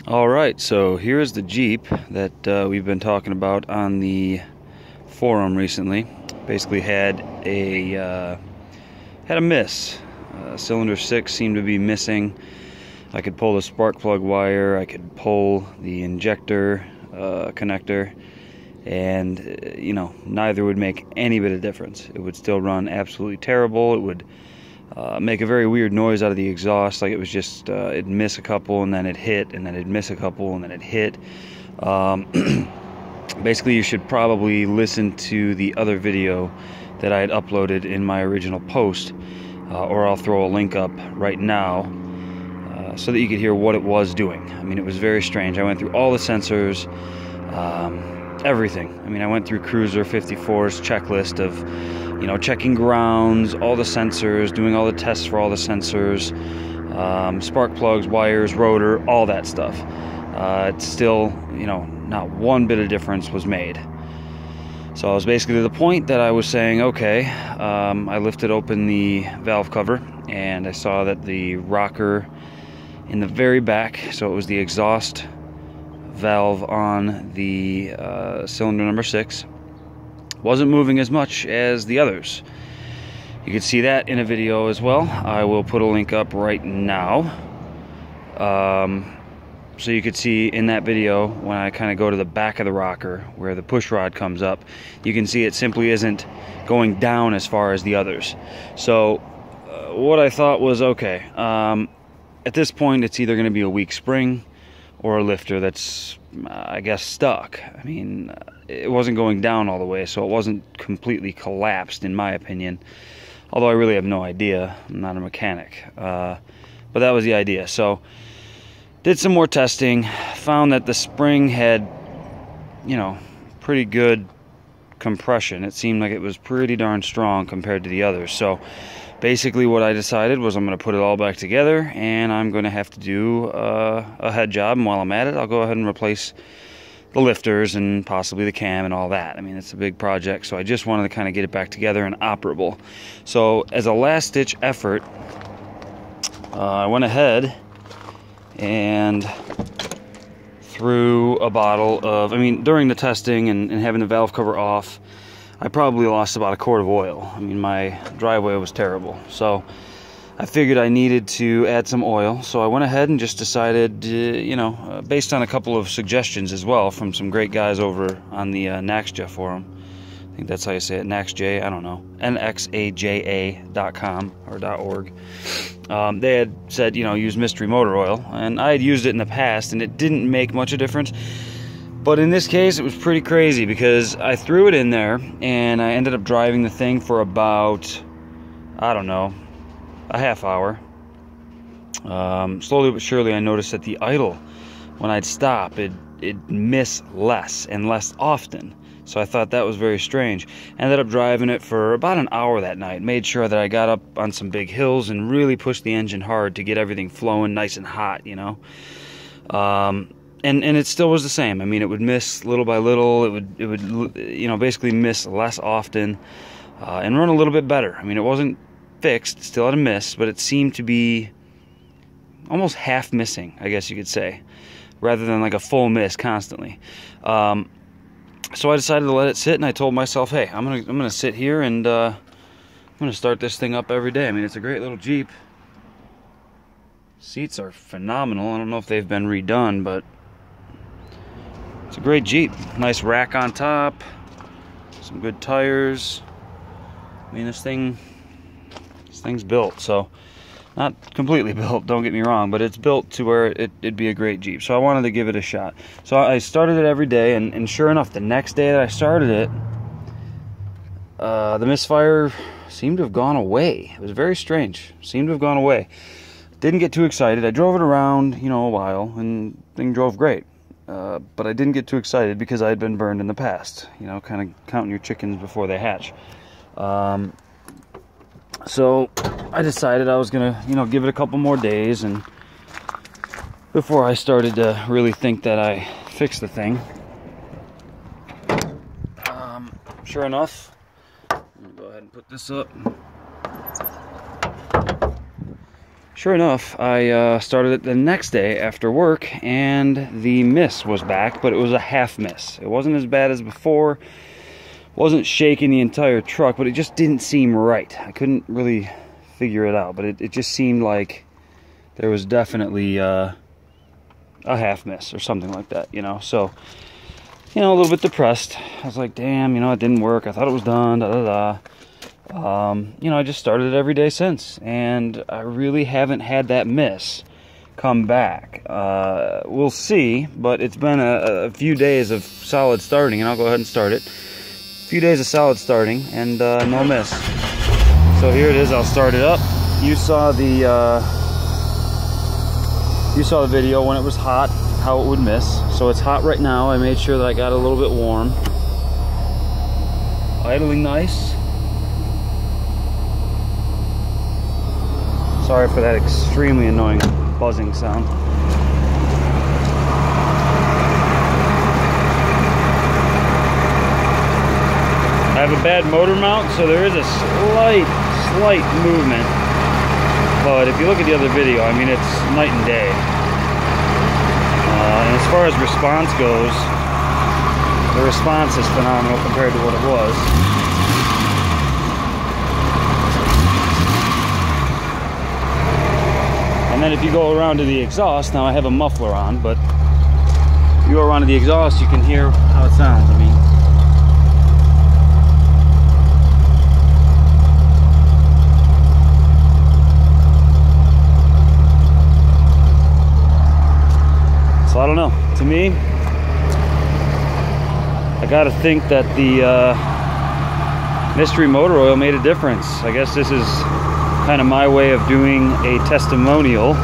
Alright, so here's the Jeep that we've been talking about on the forum recently. Basically had a miss. Cylinder 6 seemed to be missing. I could pull the spark plug wire, I could pull the injector connector, and neither would make any bit of difference. It would still run absolutely terrible. It would make a very weird noise out of the exhaust, like it was just it'd miss a couple and then it'd hit, and then it'd miss a couple and then it'd hit. Basically, you should probably listen to the other video that I had uploaded in my original post, or I'll throw a link up right now so that you could hear what it was doing. I mean, it was very strange. I went through all the sensors, everything. I mean, I went through Cruiser 54's checklist of checking grounds, all the sensors, doing all the tests for all the sensors, spark plugs, wires, rotor, all that stuff. It's still, not one bit of difference was made. So I was basically to the point that I was saying, okay, I lifted open the valve cover and I saw that the rocker in the very back, so it was the exhaust valve on the cylinder number 6, wasn't moving as much as the others. You can see that in a video as well. I will put a link up right now. So you could see in that video, when I kind of go to the back of the rocker where the push rod comes up, you can see it simply isn't going down as far as the others. So what I thought was, okay, at this point it's either going to be a weak spring or a lifter that's, I guess, stuck. I mean, it wasn't going down all the way, so it wasn't completely collapsed, in my opinion. Although I really have no idea. I'm not a mechanic. But that was the idea. So, did some more testing. Found that the spring had, pretty good compression. It seemed like it was pretty darn strong compared to the others. So, basically what I decided was I'm going to put it all back together, and I'm going to have to do a head job, and while I'm at it, I'll go ahead and replace the lifters and possibly the cam and all that. I mean, it's a big project, so I just wanted to kind of get it back together and operable. So as a last-ditch effort, I went ahead and threw a bottle of, during the testing and having the valve cover off, I probably lost about a quart of oil. I mean, my driveway was terrible. So I figured I needed to add some oil. So I went ahead and just decided, based on a couple of suggestions as well from some great guys over on the NAXJA forum. I think that's how you say it, NAXJ, I don't know, nxaja.com or .org. They had said, use mystery motor oil. And I had used it in the past, and it didn't make much of a difference. But in this case, it was pretty crazy because I threw it in there and I ended up driving the thing for about, I don't know, a half hour. Slowly but surely, I noticed that the idle, when I'd stop, it'd miss less and less often. So I thought that was very strange. Ended up driving it for about an hour that night. Made sure that I got up on some big hills and really pushed the engine hard to get everything flowing nice and hot, And it still was the same. I mean, it would miss little by little. It would basically miss less often, and run a little bit better. I mean, it wasn't fixed, still had a miss, but it seemed to be almost half missing, I guess you could say, rather than like a full miss constantly. So I decided to let it sit, and I told myself, hey, I'm gonna sit here and I'm gonna start this thing up every day. I mean, it's a great little Jeep. Seats are phenomenal. I don't know if they've been redone, but it's a great Jeep. Nice rack on top, some good tires. I mean, this thing's built, so not completely built, don't get me wrong, but it's built to where it'd be a great Jeep. So I wanted to give it a shot. So I started it every day, and sure enough, the next day that I started it, the misfire seemed to have gone away. It was very strange. Seemed to have gone away. Didn't get too excited. I drove it around, a while, and the thing drove great. But I didn't get too excited because I had been burned in the past. Kind of counting your chickens before they hatch. So I decided I was gonna, give it a couple more days, and before I started to really think that I fixed the thing. Sure enough, I'm gonna go ahead and put this up. Sure enough, I started it the next day after work, and the miss was back, but it was a half miss. It wasn't as bad as before. Wasn't shaking the entire truck, but it just didn't seem right. I couldn't really figure it out, but it just seemed like there was definitely a half miss or something like that, you know. So, you know, a little bit depressed. I was like, damn, you know, it didn't work. I thought it was done, da da da. You know, I just started it every day since, and I really haven't had that miss come back. We'll see, but it's been a few days of solid starting, and I'll go ahead and start it. A few days of solid starting, and no miss. So here it is. I'll start it up. You saw the video when it was hot, how it would miss. So it's hot right now. I made sure that I got it a little bit warm. Idling nice. Sorry for that extremely annoying buzzing sound. I have a bad motor mount, so there is a slight movement. But if you look at the other video, I mean, it's night and day. And as far as response goes, the response is phenomenal compared to what it was. And then if you go around to the exhaust, now I have a muffler on, but if you go around to the exhaust, you can hear how it sounds. I mean, so I don't know. To me, I gotta think that the mystery motor oil made a difference. I guess this is kind of my way of doing a testimonial.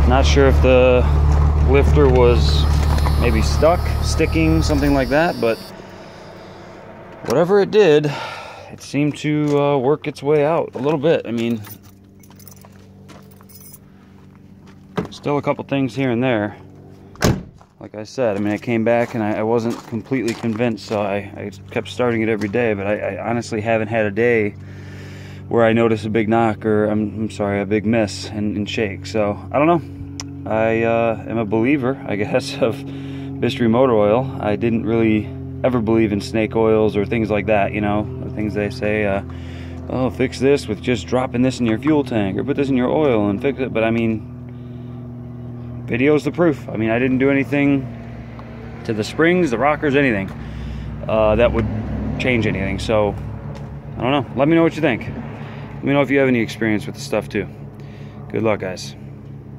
Not sure if the lifter was maybe stuck, sticking, something like that, but whatever it did, it seemed to work its way out a little bit. I mean, still a couple things here and there. Like I said, I mean, I came back and I wasn't completely convinced, so I kept starting it every day, but I honestly haven't had a day where I notice a big knock, or I'm sorry, a big miss and shake. So I don't know. I am a believer, I guess, of mystery motor oil. I didn't really ever believe in snake oils or things like that, you know, the things they say, oh, fix this with just dropping this in your fuel tank, or put this in your oil and fix it. But I mean, video's the proof. I mean, I didn't do anything to the springs, the rockers, anything that would change anything. So I don't know. Let me know what you think. Let me know if you have any experience with the stuff too. Good luck, guys.